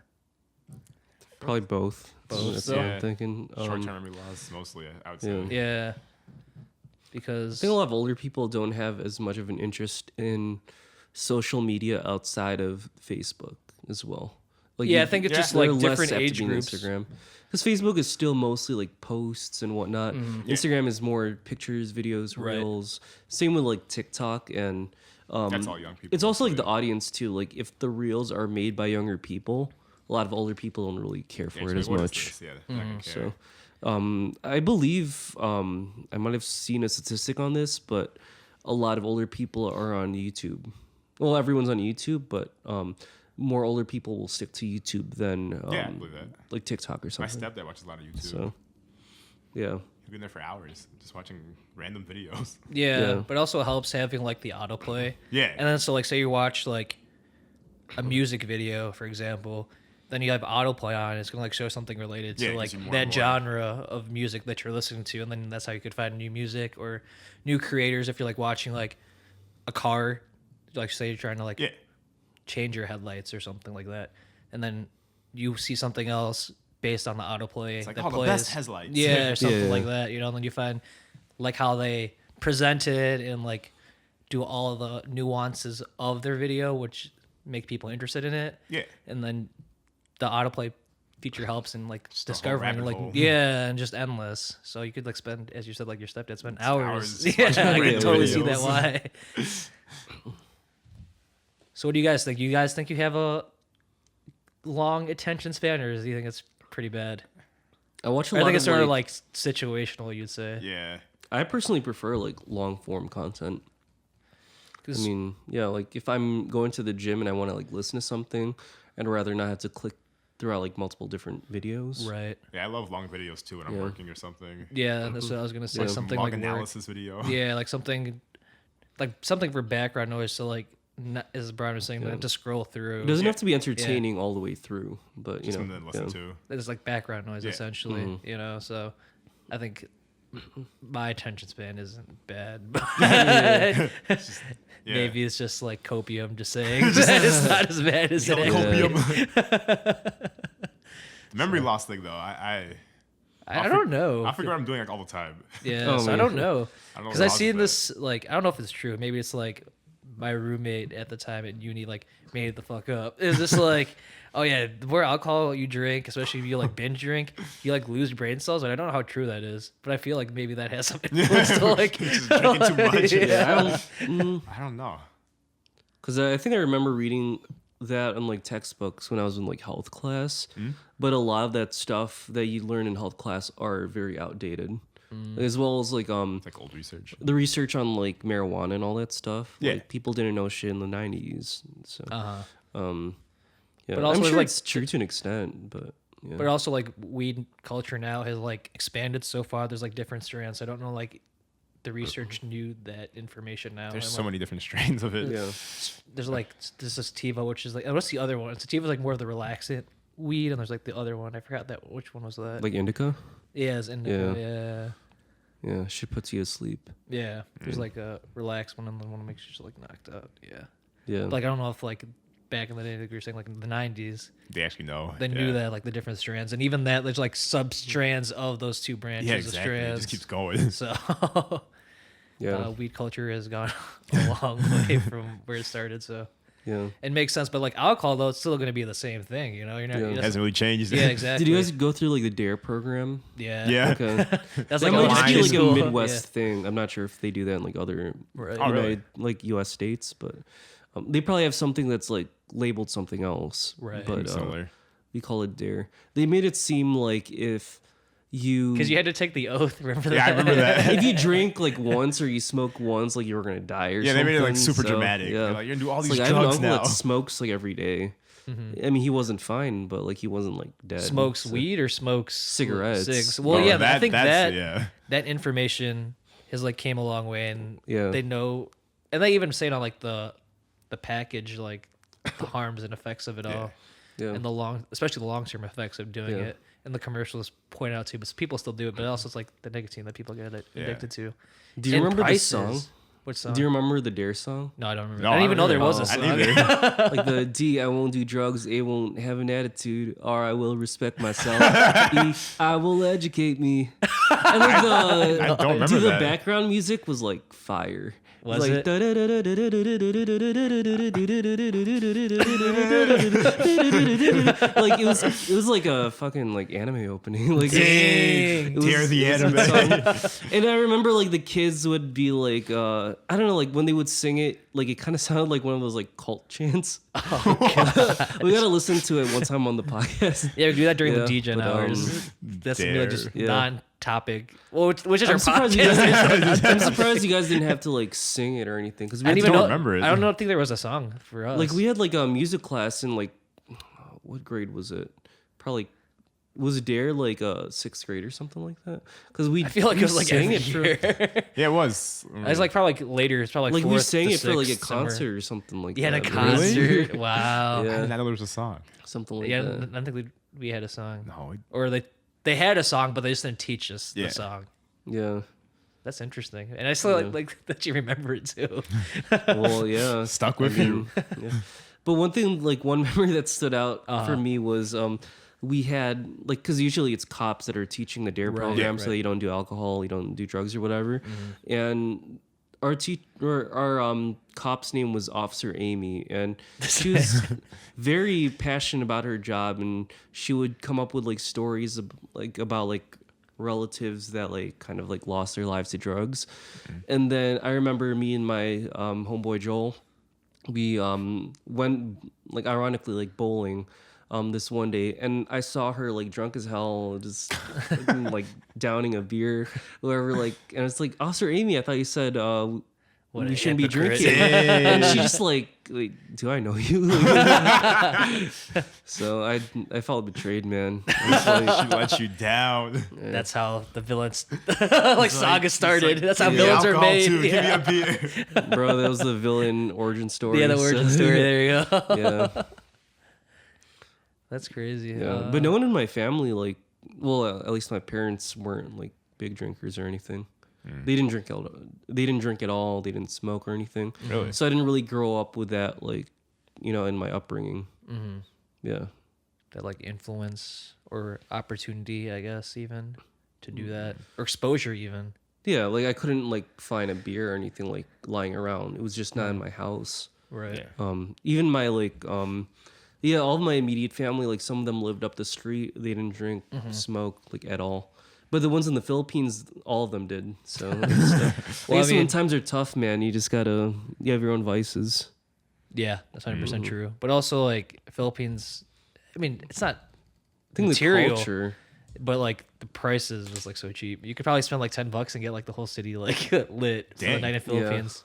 Probably both. Both, That's so- what I'm thinking. Short term memory loss mostly, I would say. Yeah. Yeah. Because I think a lot of older people don't have as much of an interest in social media outside of Facebook as well. Like I think it's just they're like less different apt to age be on groups. Instagram, because Facebook is still mostly like posts and whatnot. Instagram is more pictures, videos, Right. reels. Same with like TikTok and. That's all young people. It's also like the mostly. audience too. Like if the reels are made by younger people, a lot of older people don't really care for Yeah, it just as like, what is much. this? Yeah, they're not gonna care. So, I believe I might have seen a statistic on this, but a lot of older people are on YouTube. Well, everyone's on YouTube, but more older people will stick to YouTube than Yeah, I believe that. like TikTok or My something. stepdad watches a lot of YouTube. So, yeah, He's been there for hours just watching random videos. yeah, Yeah. but it also helps having like the autoplay. Yeah. And then so like say you watch like a music video, for example, then you have autoplay on, it's gonna like show something related Yeah, to it like gives you more that and more. genre of music that you're listening to, and then that's how you could find new music or new creators if you're like watching like a car, like say you're trying to like Yeah. change your headlights or something like that, and then you see something else based on the autoplay like, that oh, the plays. best headlights. Yeah, or something Yeah. like that, you know, and then you find like how they present it and like do all the nuances of their video, which make people interested in it. Yeah. And then the autoplay feature helps in like a whole discovering rabbit like hole. yeah, and just endless. So you could like spend, as you said, like your stepdad spent hours. hours Yeah, watching I can random totally see that videos. why. So what do you guys think? You guys think you have a long attention span, or do you think it's pretty bad? I watch a Or I lot think it's of sort of like, like situational, you'd say. Yeah. I personally prefer like long form content. I 'Cause- mean, yeah, like if I'm going to the gym and I want to like listen to something, I'd rather not have to click throughout like multiple different videos. right. Yeah, I love long videos too when I'm Yeah. working or something. Yeah, that's what I was gonna say. Yeah, Something Log like work. analysis video. Yeah, like something for background noise. So like as Brian was saying, not to scroll through. It doesn't have to be entertaining all the way through, but you know, Something to listen to. It's like background noise essentially, you know. So I think my attention span isn't bad, but maybe it's just like copium. Just saying, it's not as bad as it is. Copium. The memory loss thing, though, I don't know. I forget what I'm doing like all the time. Yeah, so I don't know. Because I seen it. this, like, I don't know if it's true. Maybe it's like my roommate at the time at uni, like, made it the fuck up. It was just like, oh yeah, the more alcohol you drink, especially if you like binge drink, you like lose brain cells. And I don't know how true that is, but I feel like maybe that has some influence to like just drinking too much. Yeah. I don't know. Because I think I remember reading that in like textbooks when I was in like health class, but a lot of that stuff that you learn in health class are very outdated, as well as like It's like old research. the research on like marijuana and all that stuff. Yeah. Like, people didn't know shit in the 90s. So, yeah, But also I'm sure like- it's true to an extent, but yeah. But also like weed culture now has like expanded so far. There's like different strands. I don't know like the research knew that information now. There's And, so like, many different strains of it. yeah. there's like this sativa, which is like what's the other one? Sativa is like more of the relaxant weed, and there's like the other one. I forgot that which one was that. Like indica? Yeah, it's indica. Yeah, shit puts you to sleep. Yeah. There's like a relaxed one and the one that makes you just like knocked out. Yeah. Yeah. Like I don't know if like back in the day, like you were saying, like in the 90s, They actually know. they knew that like the different strands, and even that there's like sub strands of those two branches Yeah, of exactly. It strands. just keeps going. So yeah. weed culture has gone a long way from where it started. So yeah. it makes sense. But like alcohol, though, it's still going to be the same thing. You know, you're not. Yeah. It It doesn't- hasn't really changed. yeah, exactly. Did you guys go through like the D.A.R.E program? Yeah. Yeah. Okay. That's That like a might just be line like school. a Midwest thing. I'm not sure if they do that in like other, Right. Oh, really? like U.S. states, but they probably have something that's like labeled something else. Right. But Similar. we call it D.A.R.E. They made it seem like if you Because you had to take the oath. Remember that? Yeah, I remember that. if you drink like once or you smoke once, like you were gonna die or Yeah, something. they made it like super So, dramatic. Yeah. They're like, you're gonna do all It's these like, I have an drugs uncle now. that smokes like every day. I mean, he wasn't fine, but like he wasn't like dead. Smokes So- weed or smokes Cigarettes. Cigs. Well, Oh, yeah, I think that's- that yeah. that information has like came a long way, and Yeah. they know, and they even say it on like the package, like the harms and effects of it all, Yeah. and especially the long term effects of doing Yeah. it. And the commercials point out too, but people still do it. But also, it's like the nicotine that people get addicted to. Do you And remember prices. the song? Which song? Do you remember the D.A.R.E. song? No, I don't remember. No, I didn't even know there was a I song. neither. Like the D, I won't do drugs, A won't have an attitude, R, I will respect myself, E, I will educate me. And like I don't remember dude, the that. background music was like fire. Was like, it? Like it was like a fucking like anime opening. Like Dang. it was- Tear the it was anime. that song. And I remember like the kids would be like I don't know, like when they would sing it, like it kind of sounded like one of those like cult chants. We gotta listen to it one time on the podcast. Yeah, we do that during Yeah, the D-Gen but, hours. That's really just Yeah. non-topic. Well, which is our I'm surprised, you podcast. guys, I'm surprised you guys didn't have to like sing it or anything because we I had didn't to even don't know. remember it. I don't know. I think there was a song for us. like we had like a music class in like what grade was it? Probably was it D.A.R.E. like sixth grade or something like that? Because we I feel like we it was like sang every it for year. Yeah, it was. I was like probably like later. It's probably like we fourth sang to it for like a sixth, somewhere. concert or something like Yeah, that. at a Really? concert. Wow. I Yeah, did not know there was a song. something like Yeah, I that. don't think we had a song, No. or they had a song, but they just didn't teach us Yeah. the song. Yeah. That's interesting, and I still like that you remember it too. Well, yeah. Stuck with you. Yeah. But one thing, like one memory that stood out Uh-huh. for me was we had like because usually it's cops that are teaching the D.A.R.E. Right, program, yeah, so that you don't do alcohol, you don't do drugs or whatever. Mm-hmm. And our cop's name was Officer Amy, and she was very passionate about her job, and she would come up with like stories about like relatives that like kind of like lost their lives to drugs. And then I remember me and my homeboy Joel, we went like ironically like bowling this one day, and I saw her like drunk as hell, just like downing a beer, whatever. Like, and it's like, Officer Amy, I thought you said we shouldn't be hypocrite. drinking. And she just like, do I know you? So I felt betrayed, man. It's like, She let you down. That's how the villains saga started. That's how Give me villains are alcohol, made. too. Yeah. Give me a beer. bro, that was the villain origin story. Yeah, the origin story. There you go. Yeah. That's crazy. Yeah, but no one in my family, like, well, at least my parents weren't like big drinkers or anything. They didn't drink at all. They didn't drink at all. They didn't smoke or anything. Really? So I didn't really grow up with that, like, in my upbringing. Mm-hmm. Yeah. That like influence or opportunity, I guess, even to do that, or exposure, even. Yeah, like I couldn't like find a beer or anything like lying around. It was just not in my house. Right. Yeah. Even my like all of my immediate family, like some of them lived up the street. They didn't drink, smoke like at all. But the ones in the Philippines, all of them did. So Well, I mean- when times are tough, man, you have your own vices. Yeah, that's 100% true. But also, like Philippines, I mean, it's not I think material, the culture. but like the prices was like so cheap. You could probably spend like $10 and get like the whole city like lit for the Dang. night in Yeah. Philippines.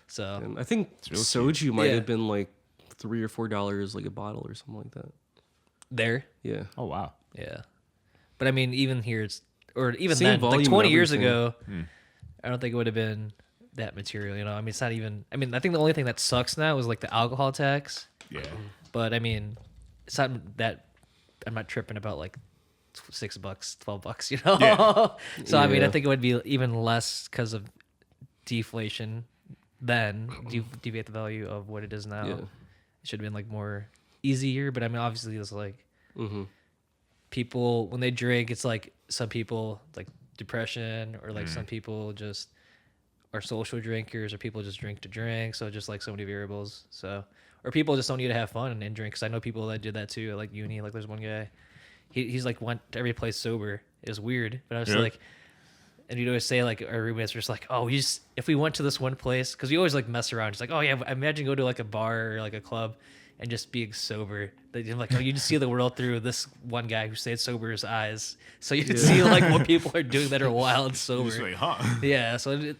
So And I think real soju might Yeah. have been like $3 or $4 like a bottle or something like that. there, Yeah. Oh, wow. yeah. But I mean, even here, or even Same then, like volume 20 and years everything. ago, I don't think it would have been that material. I mean, it's not even. I mean, I think the only thing that sucks now is like the alcohol tax. Yeah. But I mean, it's not that. I'm not tripping about like $6, $12. Yeah. So I mean, I Yeah. think it would be even less because of deflation. Then deviate the value of what it is now. Yeah. It should have been like more easier. But I mean, obviously, it's like people when they drink, it's like some people like depression, or like some people just are social drinkers, or people just drink to drink. So just like so many variables. So or people just don't need to have fun and drink. Because I know people that did that too at like uni. Like there's one guy, he's like went to every place sober. It was weird, but I was Yeah. like, and you'd always say like our roommates were just like, oh, if we went to this one place, because we always like mess around. Just like, oh yeah, imagine go to like a bar or like a club and just being sober. They're like, oh, you just see the world through this one guy who stayed sober's eyes. So you can see like what people are doing that are wild Just sober. like, huh? Yeah, so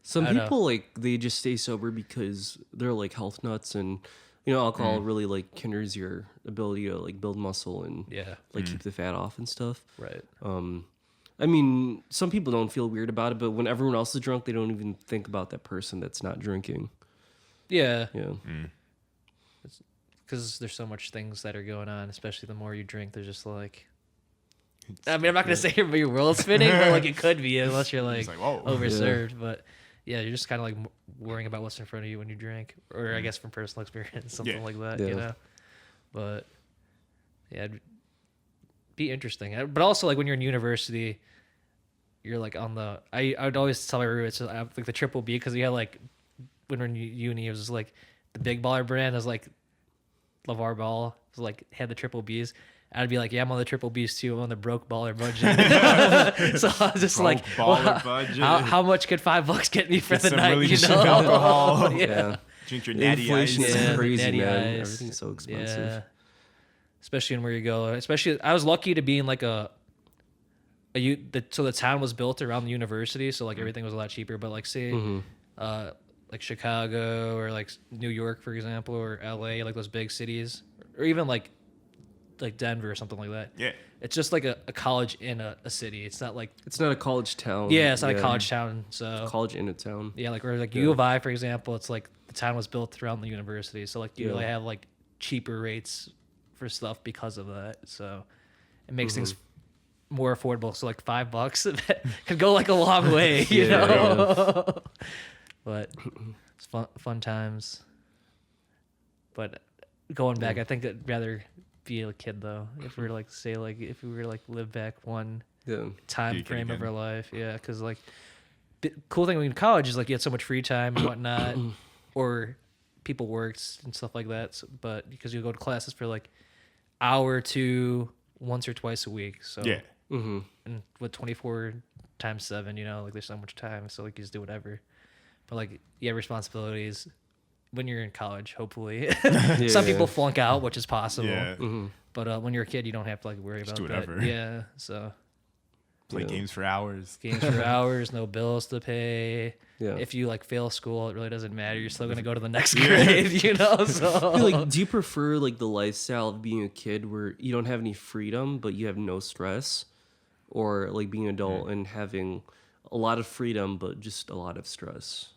Some I don't know. people like they just stay sober because they're like health nuts, and alcohol really like hinders your ability to like build muscle and yeah, like keep the fat off and stuff. right. I mean, some people don't feel weird about it, but when everyone else is drunk, they don't even think about that person that's not drinking. Yeah, Yeah. because there's so much things that are going on, especially the more you drink. There's just like, I mean, I'm not gonna say your world's spinning, but like it could be unless you're like, It's like, whoa. overserved. But yeah, you're just kind of like worrying about what's in front of you when you drink, or I guess from personal experience, something Yeah. like that, Yeah. But yeah, it'd be interesting. But also like when you're in university, you're like on the. I would always tell my roommates like the triple B, because you had like when we're in uni, it was just like the big baller brand was like LeVar Ball, was like had the triple Bs. I'd be like, yeah, I'm on the triple Bs too. I'm on the broke baller budget. So I was just Broke like, baller well, budget. how much could $5 get me for Get the some night? really You cheap know, alcohol. yeah. Drink your natty Inflation ice. is Yeah, crazy, natty man. ice. Everything's so expensive. Yeah. Especially in where you go. Especially, I was lucky to be in like so the town was built around the university, so like everything was a lot cheaper. But like say, like Chicago or like New York, for example, or LA, like those big cities, or even like Denver or something like that. Yeah. It's just like a college in a city. It's not like It's not a college town. it's not a college town. So College in a town. yeah, like where like U of I, for example, it's like the town was built around the university, so like you Yeah. really have like cheaper rates for stuff because of that. So it makes things more affordable. So like $5 could go like a long way, you Yeah, know. But it's fun times. But going back, I think I'd rather be a kid though. If we were like say like if we were to like live back one Yeah. time Be a kid frame of again. our life, yeah, because like the cool thing in college is like you had so much free time and whatnot, or people worked and stuff like that. So, but because you go to classes for like hour or two once or twice a week, so Yeah. and with 24 times 7, like there's so much time, so like you just do whatever. But like you have responsibilities when you're in college, hopefully. Some people flunk out, which is possible. Yeah. But when you're a kid, you don't have to like worry about do that. whatever. Yeah. So Play games for hours. games for hours, no bills to pay. Yeah. if you like fail school, it really doesn't matter. You're still gonna go to the next grade, you know. So I feel like, do you prefer like the lifestyle of being a kid where you don't have any freedom but you have no stress, or like being an adult and having a lot of freedom but just a lot of stress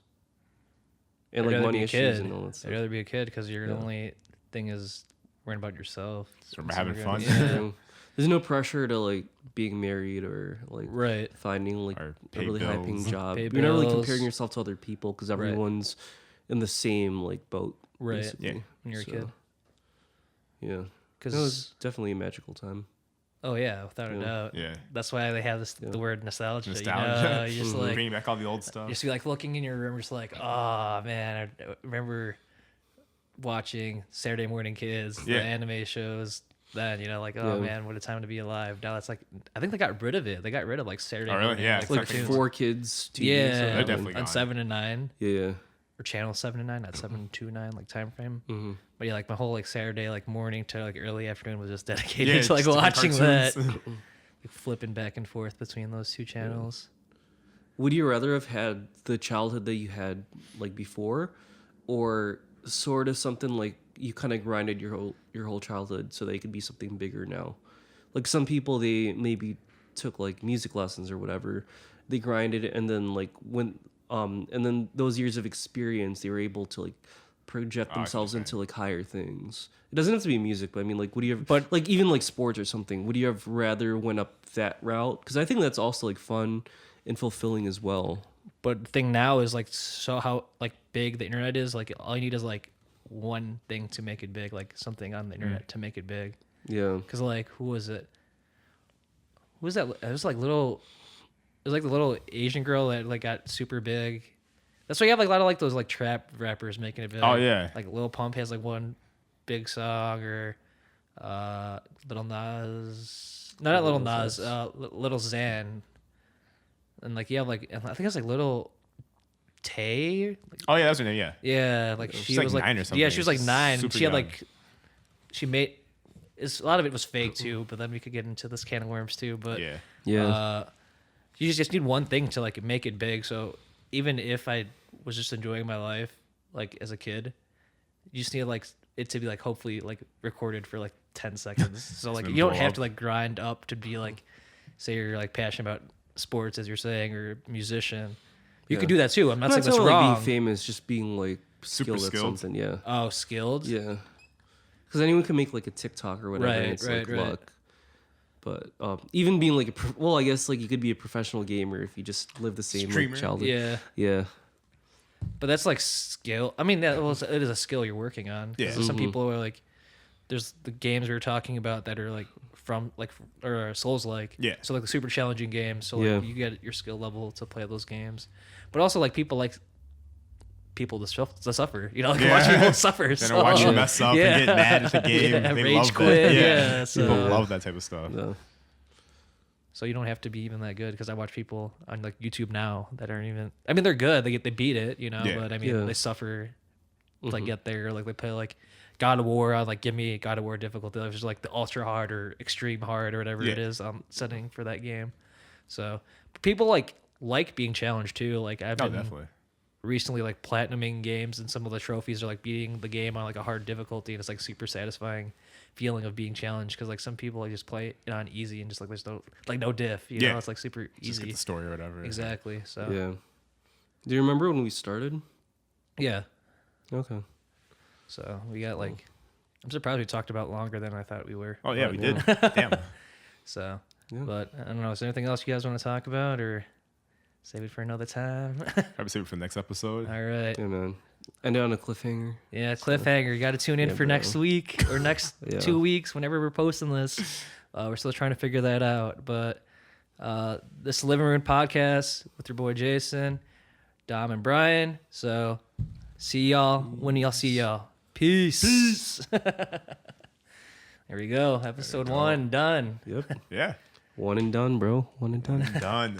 and I'd like rather money be a issues kid. and all that I'd stuff? rather be a kid because your only thing is worrying about yourself. So we're having fun. Yeah. There's no pressure to like being married or like Right. finding like Or a pay really high paying bills. job. Pay You're not really bills. comparing yourself to other people because everyone's in the same like boat. Right. basically. Yeah. When you're a So, kid. Yeah. Because It was definitely a magical time. oh yeah, without a Yeah. doubt. Yeah. That's why they have this the word nostalgia. Nostalgia. You know, you just like Bringing back all the old you stuff. just be like looking in your room, just like, oh man, I remember watching Saturday Morning Kids, the Yeah. anime shows. Then you know, like, oh Yeah. man, what a time to be alive. Now it's like, I think they got rid of it. They got rid of like Saturday. Oh, really? Morning, Yeah, like, it's Like Cartoons. 4 kids TV. yeah, so- They're definitely on gone. 7 and 9 Yeah. or channel 7 and 9, not 7 2 9 like time frame. Mm-hmm. But yeah, like my whole like Saturday like morning to like early afternoon was just dedicated Yeah, to like just different watching that, cartoons. like, flipping back and forth between those two channels. Would you rather have had the childhood that you had like before, or sort of something like you kind of grinded your whole childhood so they could be something bigger now? Like some people, they maybe took like music lessons or whatever, they grinded it, and then like when and then those years of experience, they were able to like project I see what themselves you're into like higher things. It doesn't have to be music, but I mean, like, would you have, But- like even like sports or something? Would you have rather went up that route? Because I think that's also like fun and fulfilling as well. But the thing now is like, so how like big the internet is, like all you need is like one thing to make it big, like something on the internet to make it big. Yeah. Because like, who was it? Who was that? It was like little. It was like the little Asian girl that like got super big. That's why you have like a lot of like those like trap rappers making it big. Oh, yeah. Like Lil Pump has like one big song, or Little Nas. No, not Little Nas. Little Xan. And like you have like, I think it's like Little Tay. Like, Oh yeah, that's her name. Yeah. yeah, like She's she like was like 9 or something. Yeah, she was like She's 9. super She had young. like, she made. A lot of it was fake too, but then we could get into this can of worms too. But Yeah. Yeah. you just need one thing to like make it big. So even if I was just enjoying my life like as a kid, you just need like it to be like hopefully like recorded for like 10 seconds. So like then you don't blow have up. to like grind up to be like, say you're like passionate about sports as you're saying, or musician. You Yeah. could do that too. I'm not saying Not that's talking about, like, wrong. being famous, just being like Super skilled at skilled. something. Yeah. Oh, skilled. Yeah. Because anyone can make like a TikTok or whatever, Right, and it's right, like right. luck. But even being like well, I guess like you could be a professional gamer if you just live the same like, Streamer. childhood. Yeah. Yeah. But that's like skill. I mean, it is a skill you're working on. 'Cause Yeah. Some people are like, there's the games we were talking about that are like from like or Souls like. Yeah. So like the super challenging games. So like Yeah. you get your skill level to play those games. But also like people to suffer. You know, like Yeah. watch people suffer. They So, don't watch you mess up and get mad at the game. Yeah, They rage love quit, that. yeah, so- People love that type of stuff. Yeah. So you don't have to be even that good, because I watch people on like YouTube now that aren't even. I mean, they're good. They beat it, you know. Yeah. But I mean, Yeah. they suffer to like get there. Like they play like God of War. I'd like give me God of War difficulty, which is like the ultra hard or extreme hard or whatever it Yeah. is setting for that game. So people like being challenged too. Like I've Oh, been definitely. recently like platinuming games, and some of the trophies are like beating the game on like a hard difficulty, and it's like super satisfying feeling of being challenged, because like some people like just play it on easy and just like there's no diff, you Yeah. know, it's like super Just get easy. the story or whatever. Exactly. So Yeah. Do you remember when we started? yeah. Okay. So we got like, I'm surprised we talked about longer than I thought we were. Oh yeah, But, we did. Damn. So, Yeah. but I don't know. Is there anything else you guys want to talk about, or save it for another time? Probably save it for the next episode. All right. Yeah, man. End it on a cliffhanger. Yeah, cliffhanger. You got to tune in Yeah, for bro. next week or next Yeah. 2 weeks, whenever we're posting this. We're still trying to figure that out. But this is Living Room Podcast with your boy Jason, Dom, and Brian. So see y'all when y'all see y'all. Peace. There we go. Episode 1 done. Yep. Yeah. One and done, bro. One and done. Done.